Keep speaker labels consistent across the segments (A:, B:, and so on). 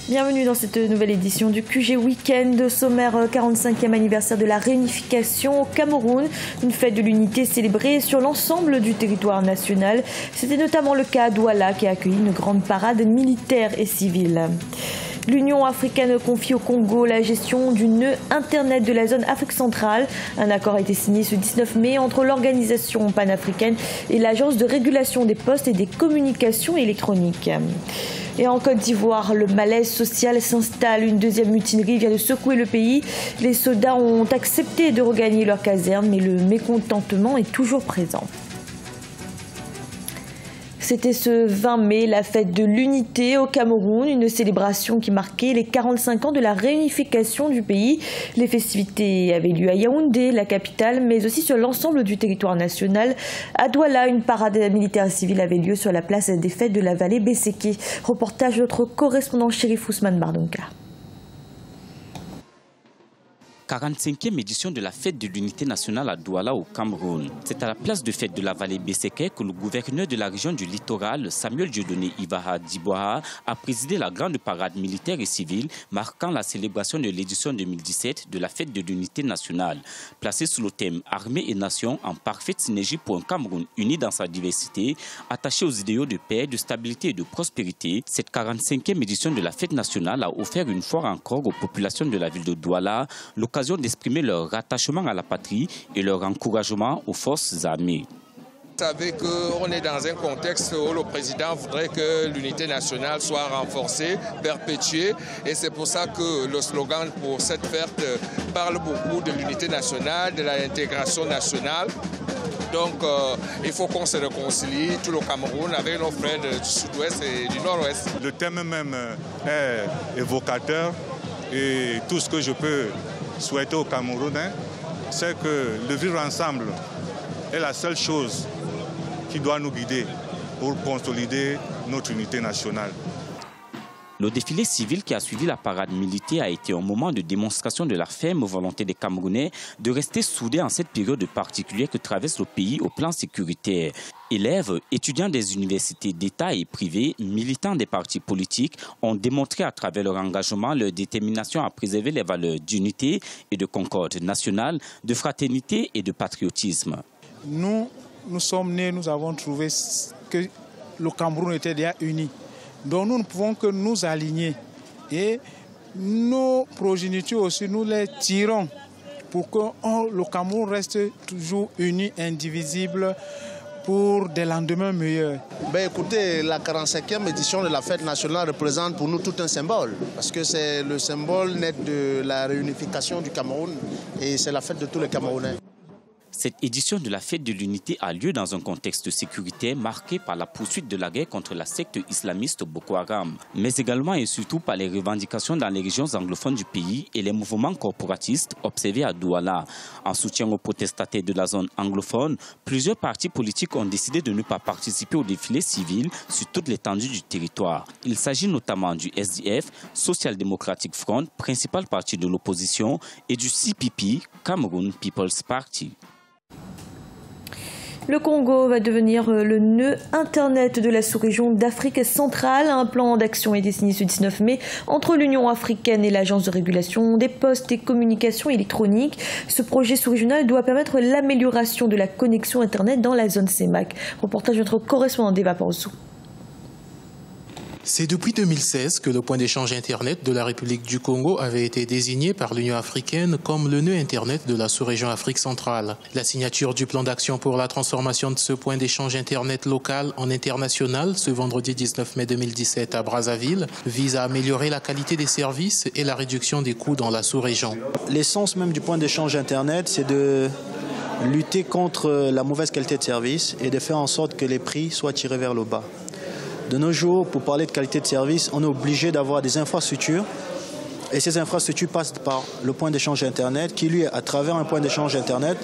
A: Bienvenue dans cette nouvelle édition du QG Week-end. Sommaire 45e anniversaire de la réunification au Cameroun. Une fête de l'unité célébrée sur l'ensemble du territoire national. C'était notamment le cas à Douala qui a accueilli une grande parade militaire et civile. L'Union africaine confie au Congo la gestion du nœud Internet de la zone Afrique centrale. Un accord a été signé ce 19 mai entre l'organisation panafricaine et l'Agence de régulation des postes et des communications électroniques. Et en Côte d'Ivoire, le malaise social s'installe. Une deuxième mutinerie vient de secouer le pays. Les soldats ont accepté de regagner leur caserne, mais le mécontentement est toujours présent. C'était ce 20 mai, la fête de l'unité au Cameroun, une célébration qui marquait les 45 ans de la réunification du pays. Les festivités avaient lieu à Yaoundé, la capitale, mais aussi sur l'ensemble du territoire national. À Douala, une parade militaire et civile avait lieu sur la place des fêtes de la vallée Besséké. Reportage de notre correspondant Chérif Ousmane Bardonka.
B: 45e édition de la fête de l'unité nationale à Douala au Cameroun. C'est à la place de fête de la vallée Besséké que le gouverneur de la région du littoral, Samuel Dieudonné Ibaha Diboha, a présidé la grande parade militaire et civile marquant la célébration de l'édition 2017 de la fête de l'unité nationale. Placée sous le thème Armée et Nation en parfaite synergie pour un Cameroun uni dans sa diversité, attaché aux idéaux de paix, de stabilité et de prospérité, cette 45e édition de la fête nationale a offert une fois encore aux populations de la ville de Douala l'occasion d'exprimer leur rattachement à la patrie et leur encouragement aux forces armées.
C: Vous savez qu'on est dans un contexte où le président voudrait que l'unité nationale soit renforcée, perpétuée. Et c'est pour ça que le slogan pour cette fête parle beaucoup de l'unité nationale, de l'intégration nationale. Donc il faut qu'on se réconcilie, tout le Cameroun, avec nos frères du sud-ouest et du nord-ouest.
D: Le thème même est évocateur et tout ce que je peux souhaiter aux Camerounais, c'est que le vivre ensemble est la seule chose qui doit nous guider pour consolider notre unité nationale.
B: Le défilé civil qui a suivi la parade militaire a été un moment de démonstration de la ferme volonté des Camerounais de rester soudés en cette période particulière que traverse le pays au plan sécuritaire. Élèves, étudiants des universités d'État et privées, militants des partis politiques ont démontré à travers leur engagement leur détermination à préserver les valeurs d'unité et de concorde nationale, de fraternité et de patriotisme.
E: Nous sommes nés, nous avons trouvé que le Cameroun était déjà uni. Donc nous ne pouvons que nous aligner et nos progénitures aussi, nous les tirons pour que le Cameroun reste toujours uni, indivisible pour des lendemains meilleurs.
F: Écoutez, la 45e édition de la fête nationale représente pour nous tout un symbole parce que c'est le symbole net de la réunification du Cameroun et c'est la fête de tous les Camerounais.
B: Cette édition de la fête de l'unité a lieu dans un contexte sécuritaire marqué par la poursuite de la guerre contre la secte islamiste Boko Haram, mais également et surtout par les revendications dans les régions anglophones du pays et les mouvements corporatistes observés à Douala. En soutien aux protestataires de la zone anglophone, plusieurs partis politiques ont décidé de ne pas participer au défilé civil sur toute l'étendue du territoire. Il s'agit notamment du SDF, Social Democratic Front, principal parti de l'opposition, et du CPP, Cameroon People's Party.
A: Le Congo va devenir le nœud Internet de la sous-région d'Afrique centrale. Un plan d'action a été signé ce 19 mai entre l'Union africaine et l'Agence de régulation des postes et communications électroniques. Ce projet sous-régional doit permettre l'amélioration de la connexion Internet dans la zone CEMAC. Reportage de notre correspondant d'Eva Porzo.
G: C'est depuis 2016 que le point d'échange Internet de la République du Congo avait été désigné par l'Union africaine comme le nœud Internet de la sous-région Afrique centrale. La signature du plan d'action pour la transformation de ce point d'échange Internet local en international ce vendredi 19 mai 2017 à Brazzaville vise à améliorer la qualité des services et la réduction des coûts dans la sous-région.
H: L'essence même du point d'échange Internet, c'est de lutter contre la mauvaise qualité de service et de faire en sorte que les prix soient tirés vers le bas. De nos jours, pour parler de qualité de service, on est obligé d'avoir des infrastructures. Et ces infrastructures passent par le point d'échange Internet, qui lui, à travers un point d'échange Internet,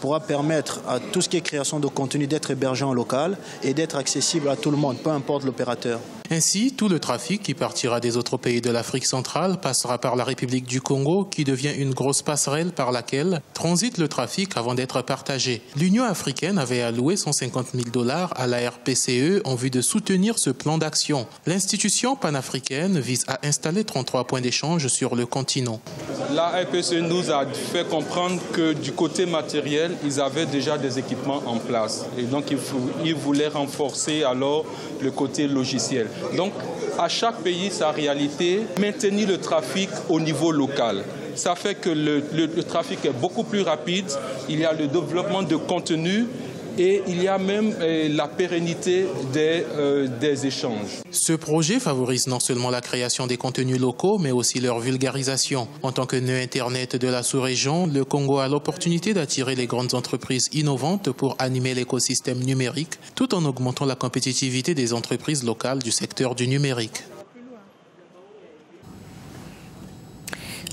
H: pourra permettre à tout ce qui est création de contenu d'être hébergé en local et d'être accessible à tout le monde, peu importe l'opérateur.
G: Ainsi, tout le trafic qui partira des autres pays de l'Afrique centrale passera par la République du Congo, qui devient une grosse passerelle par laquelle transite le trafic avant d'être partagé. L'Union africaine avait alloué $150 000 à la RPCE en vue de soutenir ce plan d'action. L'institution panafricaine vise à installer 33 points d'échange sur le continent.
I: La RPCE nous a fait comprendre que du côté matériel, ils avaient déjà des équipements en place. Et donc, ils voulaient renforcer alors le côté logiciel. Donc, à chaque pays, sa réalité, maintenir le trafic au niveau local. Ça fait que le trafic est beaucoup plus rapide, il y a le développement de contenu et il y a même la pérennité des échanges.
G: Ce projet favorise non seulement la création des contenus locaux, mais aussi leur vulgarisation. En tant que nœud Internet de la sous-région, le Congo a l'opportunité d'attirer les grandes entreprises innovantes pour animer l'écosystème numérique, tout en augmentant la compétitivité des entreprises locales du secteur du numérique.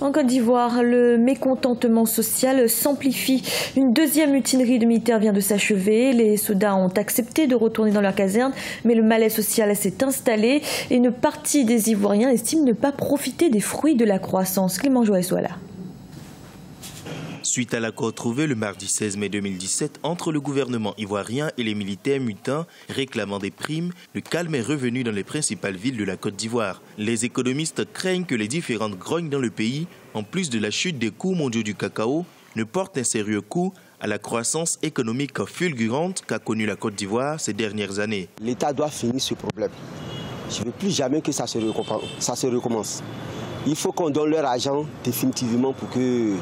A: En Côte d'Ivoire, le mécontentement social s'amplifie. Une deuxième mutinerie de militaires vient de s'achever. Les soldats ont accepté de retourner dans leur caserne, mais le malaise social s'est installé et une partie des Ivoiriens estime ne pas profiter des fruits de la croissance. Clément Joël-Soala.
J: Suite à l'accord trouvé le mardi 16 mai 2017 entre le gouvernement ivoirien et les militaires mutins réclamant des primes, le calme est revenu dans les principales villes de la Côte d'Ivoire. Les économistes craignent que les différentes grognes dans le pays, en plus de la chute des cours mondiaux du cacao, ne portent un sérieux coup à la croissance économique fulgurante qu'a connue la Côte d'Ivoire ces dernières années.
K: L'État doit finir ce problème. Je ne veux plus jamais que ça se recommence. Il faut qu'on donne leur argent définitivement pour que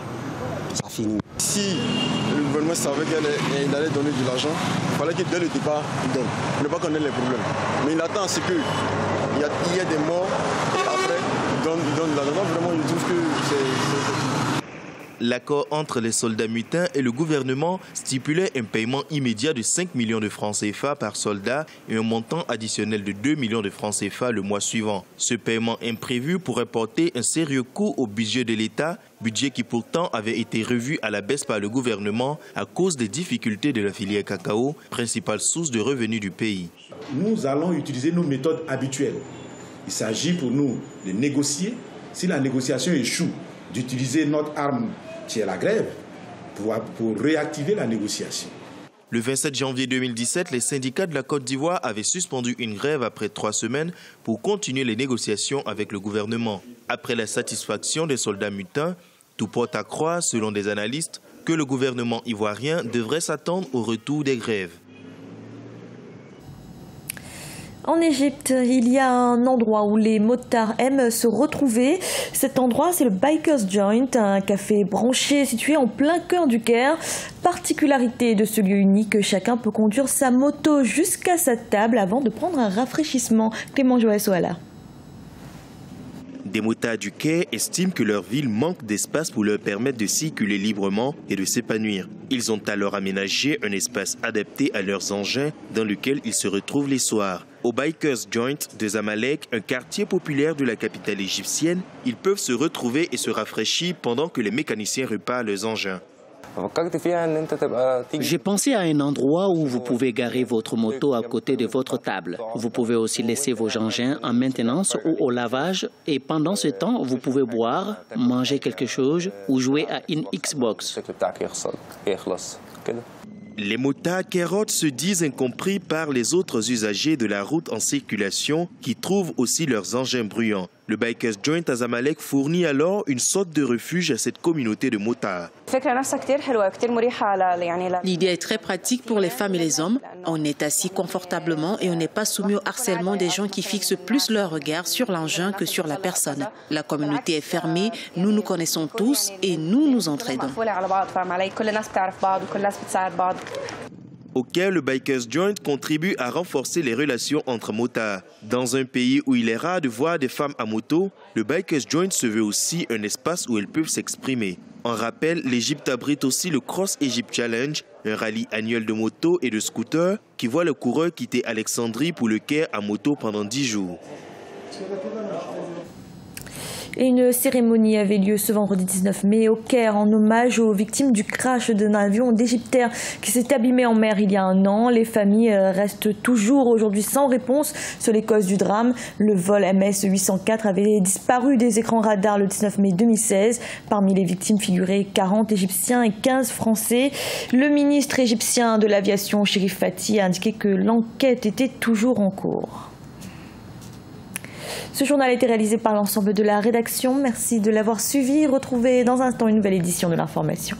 K: ça finisse.
L: Si le gouvernement savait qu'il allait donner de l'argent, il fallait qu'il dès le départ donne, pour ne pas connaître les problèmes. Mais il attend ce qu'il y ait des morts et après il donne de l'argent. Vraiment, je trouve que c'est...
J: L'accord entre les soldats mutins et le gouvernement stipulait un paiement immédiat de 5 millions de francs CFA par soldat et un montant additionnel de 2 millions de francs CFA le mois suivant. Ce paiement imprévu pourrait porter un sérieux coup au budget de l'État, budget qui pourtant avait été revu à la baisse par le gouvernement à cause des difficultés de la filière cacao, principale source de revenus du pays.
M: Nous allons utiliser nos méthodes habituelles. Il s'agit pour nous de négocier. Si la négociation échoue, d'utiliser notre arme qui est la grève pour réactiver la négociation.
J: Le 27 janvier 2017, les syndicats de la Côte d'Ivoire avaient suspendu une grève après 3 semaines pour continuer les négociations avec le gouvernement. Après la satisfaction des soldats mutins, tout porte à croire, selon des analystes, que le gouvernement ivoirien devrait s'attendre au retour des grèves.
A: En Égypte, il y a un endroit où les motards aiment se retrouver. Cet endroit, c'est le Bikers Joint, un café branché situé en plein cœur du Caire. Particularité de ce lieu unique, chacun peut conduire sa moto jusqu'à sa table avant de prendre un rafraîchissement. Clément Joël-Soala.
J: Des motards du Caire estiment que leur ville manque d'espace pour leur permettre de circuler librement et de s'épanouir. Ils ont alors aménagé un espace adapté à leurs engins dans lequel ils se retrouvent les soirs. Au Bikers Joint de Zamalek, un quartier populaire de la capitale égyptienne, ils peuvent se retrouver et se rafraîchir pendant que les mécaniciens réparent leurs engins.
N: J'ai pensé à un endroit où vous pouvez garer votre moto à côté de votre table. Vous pouvez aussi laisser vos engins en maintenance ou au lavage et pendant ce temps, vous pouvez boire, manger quelque chose ou jouer à une Xbox.
J: Les motards carottes se disent incompris par les autres usagers de la route en circulation qui trouvent aussi leurs engins bruyants. Le Bikers Joint à Zamalek fournit alors une sorte de refuge à cette communauté de motards.
O: L'idée est très pratique pour les femmes et les hommes. On est assis confortablement et on n'est pas soumis au harcèlement des gens qui fixent plus leur regard sur l'engin que sur la personne. La communauté est fermée, nous nous connaissons tous et nous nous entraidons.
J: Au Caire, le Bikers Joint contribue à renforcer les relations entre motards. Dans un pays où il est rare de voir des femmes à moto, le Bikers Joint se veut aussi un espace où elles peuvent s'exprimer. En rappel, l'Égypte abrite aussi le Cross Egypt Challenge, un rallye annuel de motos et de scooters qui voit le coureur quitter Alexandrie pour le Caire à moto pendant 10 jours.
A: Et une cérémonie avait lieu ce vendredi 19 mai au Caire en hommage aux victimes du crash d'un avion d'Égyptair qui s'est abîmé en mer il y a un an. Les familles restent toujours aujourd'hui sans réponse sur les causes du drame. Le vol MS-804 avait disparu des écrans radars le 19 mai 2016. Parmi les victimes figuraient 40 Égyptiens et 15 Français. Le ministre égyptien de l'aviation, Chérif Fati, a indiqué que l'enquête était toujours en cours. Ce journal a été réalisé par l'ensemble de la rédaction. Merci de l'avoir suivi. Retrouvez dans un instant une nouvelle édition de l'information.